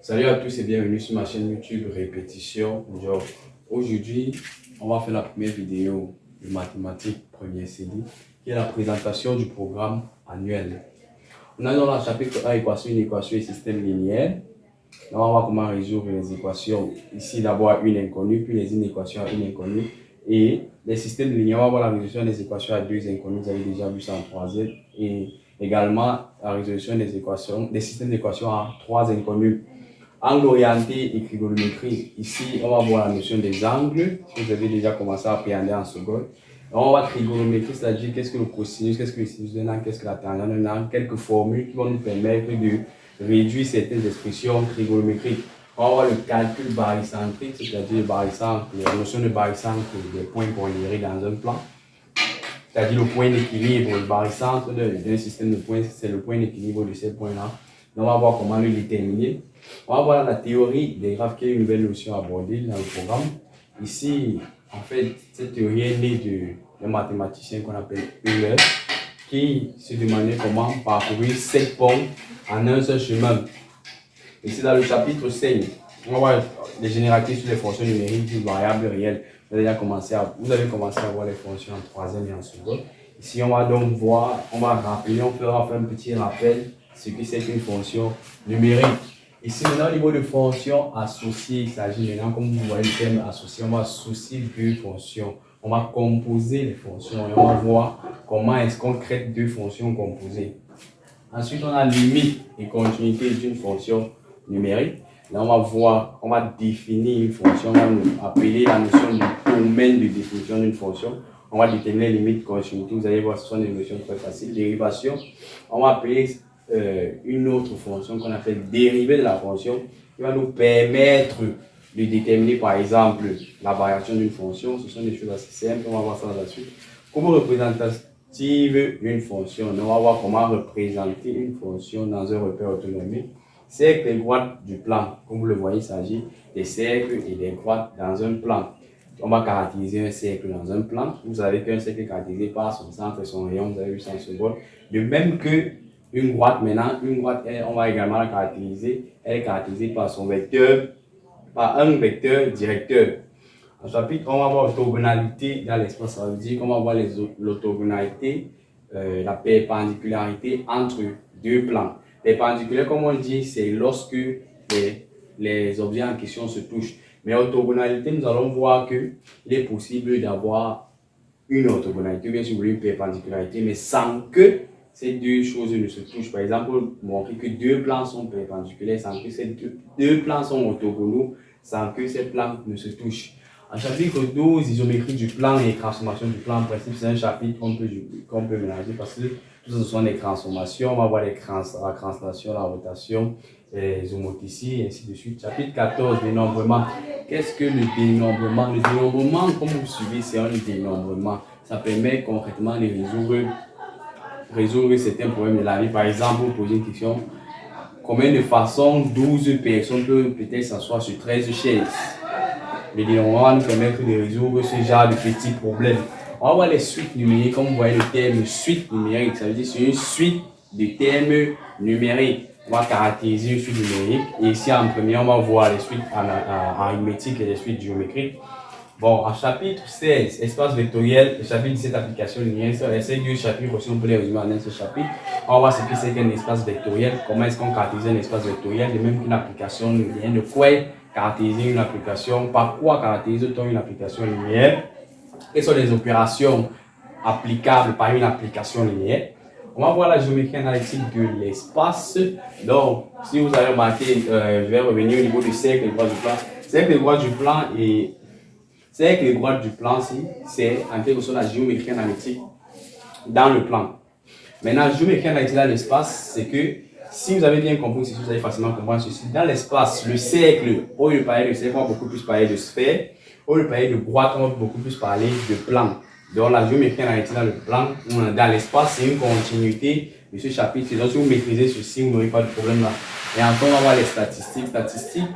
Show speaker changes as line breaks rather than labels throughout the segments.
Salut à tous et bienvenue sur ma chaîne YouTube Répétition Job. Aujourd'hui, on va faire la première vidéo de mathématiques première série qui est la présentation du programme annuel. On a dans le chapitre 1 équation, une équation et système linéaire. Là, on va voir comment résoudre les équations. Ici, d'abord une inconnue, puis les inéquations à une inconnue. Et les systèmes linéaires, on va voir la résolution des équations à deux inconnues. Vous avez déjà vu ça en troisième. Et également la résolution des équations, des systèmes d'équations à trois inconnues. Angle orienté et trigonométrie. Ici, on va voir la notion des angles, que vous avez déjà commencé à appréhender en seconde. On va voir trigonométrie, c'est-à-dire qu'est-ce que le cosinus, qu'est-ce que le sinus d'un angle, qu'est-ce que la tangente d'un angle, quelques formules qui vont nous permettre de réduire certaines expressions trigonométriques. On va voir le calcul barycentrique, c'est-à-dire le barycentre, la notion de barycentre des points pondérés dans un plan. C'est-à-dire le point d'équilibre, le barycentre d'un système de points, c'est le point d'équilibre de ces points-là. On va voir comment le déterminer. On va voir la théorie des graphes, qui est une nouvelle notion abordée dans le programme. Ici, en fait, cette théorie est née d'un mathématicien qu'on appelle Euler, qui se demandait comment parcourir 7 ponts en un seul chemin. Ici, dans le chapitre 5, on va voir les généralités sur les fonctions numériques des variables réelles. Vous avez commencé à voir les fonctions en troisième et en seconde. Ici, on va donc voir, on va rappeler, on fera un petit rappel ce que c'est qu'une fonction numérique. Ici, maintenant, au niveau de fonctions associées, il s'agit maintenant, comme vous voyez le terme associé, on va associer deux fonctions. On va composer les fonctions et on va voir comment est-ce qu'on crée deux fonctions composées. Ensuite, on a limite et continuité d'une fonction numérique. Là, on va voir, on va définir une fonction, on va appeler la notion du domaine de définition d'une fonction. On va déterminer les limites, continuité. Vous allez voir, ce sont des notions très faciles. Dérivation, on va appeler une autre fonction qu'on appelle dérivée de la fonction, qui va nous permettre de déterminer, par exemple, la variation d'une fonction. Ce sont des choses assez simples, on va voir ça dans la suite. Comment représentative une fonction? On va voir comment représenter une fonction dans un repère autonomique. Cercle et droite du plan. Comme vous le voyez, il s'agit des cercles et des droites dans un plan. On va caractériser un cercle dans un plan. Vous savez qu'un cercle est caractérisé par son centre et son rayon. Vous avez vu ça en seconde. De même que une droite, maintenant, une droite, on va également la caractériser. Elle est caractérisée par son vecteur, par un vecteur directeur. En chapitre, on va voir l'orthogonalité dans l'espace. Ça veut dire qu'on va voir l'orthogonalité, la perpendicularité entre deux plans. Perpendiculaire, comme on dit, c'est lorsque les objets en question se touchent. Mais orthogonalité, nous allons voir qu'il est possible d'avoir une orthogonalité, bien sûr une perpendicularité, mais sans que ces deux choses ne se touchent. Par exemple, montrer que deux plans sont perpendiculaires, sans que ces deux plans sont orthogonaux, sans que ces plans ne se touchent. En chapitre 12, isométrie du plan et transformation du plan, en principe, c'est un chapitre qu'on peut mélanger parce que tout ça, ce sont des transformations. On va voir la translation, la rotation, les homothéties, et ainsi de suite. Chapitre 14, dénombrement. Qu'est-ce que le dénombrement? Le dénombrement, comme vous suivez, c'est un dénombrement. Ça permet concrètement de résoudre certains problèmes de la vie. Par exemple, vous posez une question, combien de façons 12 personnes peuvent peut-être s'asseoir sur 13 chaises? Le dénombrement va nous permettre de résoudre ce genre de petits problèmes. On va voir les suites numériques. Comme vous voyez le terme suite numérique, ça veut dire que c'est une suite de termes numériques. On va caractériser une suite numérique. Et ici, en premier, on va voir les suites arithmétiques et les suites géométriques. Bon, en chapitre 16, espace vectoriel, le chapitre 17, application linéaire, ces deux chapitres aussi, on peut les résumer en un seul chapitre. On va voir ce que c'est qu'un espace vectoriel, comment est-ce qu'on caractérise un espace vectoriel, de même qu'une application linéaire, de quoi caractériser une application, par quoi caractérise-t-on une application linéaire, quelles sont les opérations applicables par une application linéaire. On va voir la géométrie analytique de l'espace. Donc, si vous avez remarqué, je vais revenir au niveau du cercle et droit du plan. Cercle et droit du plan et cercle et droite du plan, c'est en quelque sorte la géométrie analytique dans le plan. Maintenant, la géométrie analytique dans l'espace, c'est que si vous avez bien compris ceci, vous allez facilement comprendre ceci. Dans l'espace, le cercle, au lieu de parler de cercle, on va beaucoup plus parler de sphère. Au lieu de parler de droite, on va beaucoup plus parler de plan. Donc, la géométrie analytique dans le plan, dans l'espace, c'est une continuité de ce chapitre. Donc, si vous maîtrisez ceci, vous n'aurez pas de problème là. Et enfin, on va voir les statistiques. Statistiques,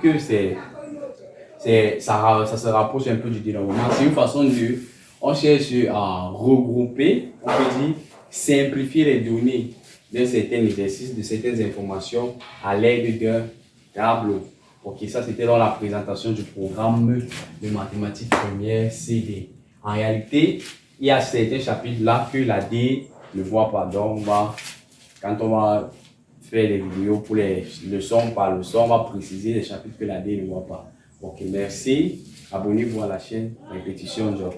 ça se rapproche un peu du dénombrement. C'est une façon de, on cherche à regrouper, on peut dire, simplifier les données d'un certain exercice, de certaines informations à l'aide d'un tableau. Ok, ça c'était dans la présentation du programme de mathématiques première CD. En réalité, il y a certains chapitres là que la D ne voit pas. Donc, quand on va faire les vidéos pour les leçons par leçon, on va préciser les chapitres que la D ne voit pas. Ok, merci. Abonnez-vous à la chaîne Répétition Job.